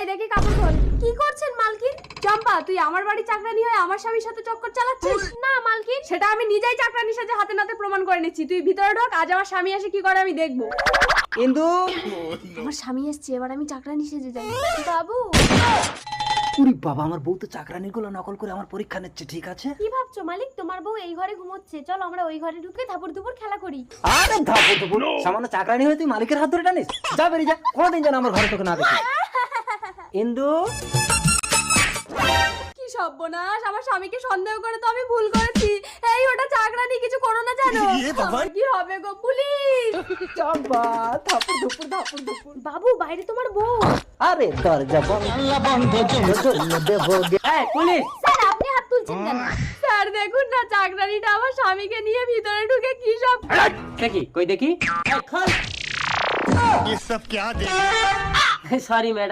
এই দেখি কাপড় খোল। কি করছেন মালকিন? চম্পা, তুই আমার বাড়ি চাকরানি হয়ে আমার স্বামীর সাথে চক্কর চালাচ্ছিস? না মালকিন, সেটা আমি নিজেই চাকরানি সেজে হাতে নাতে প্রমাণ করে নিচ্ছি। তুই ভিতরে ঢোক, আজ আমার স্বামী এসে কি করে আমি দেখবো। ইন্দু, আমার স্বামী এসছে, এবার আমি চাকরানি সেজে যাই। বাবু, উরি বাবা, আমার বউ তো চাকরানির গুলো নকল করে আমার পরীক্ষা নিচ্ছে। ঠিক আছে, কি ভাবছো মালিক? তোমার বউ এই ঘরে ঘুমোচ্ছে, চলো আমরা ওই ঘরে ঢুকে ধাপুর দুপুর খেলা করি। আরে ধাপু ধুপু, সামান্য চাকরানি হয়ে তুই মালিকের হাত ধরে টানিস? যা বেরিয়ে যা, কোনোদিন যেন আমার ঘরে তোকে না দেখি। ইন্দু, কি সর্বনাশ, আমার স্বামীকে সন্দেহ করে তো আমি ভুল করেছি। এই ওটা চাকরানি, কিছু করো না জানো। আমার কি হবে গো, পুলিশ! চম্পা, ধাপুর ধুপুর ধাপুর ধুপুর। বাবু, বাইরে তোমার বউ। আরে দরজা বন্ধ দেবো। এই পুলিশ! স্যার, আপনি হাত তুলছেন কেন? স্যার দেখুন না, চাকরানিটা আমার স্বামীকে নিয়ে ভিতরে ঢুকে কি সব। দেখি, কই দেখি। ये सब क्या देख সরি ম্যাডাম।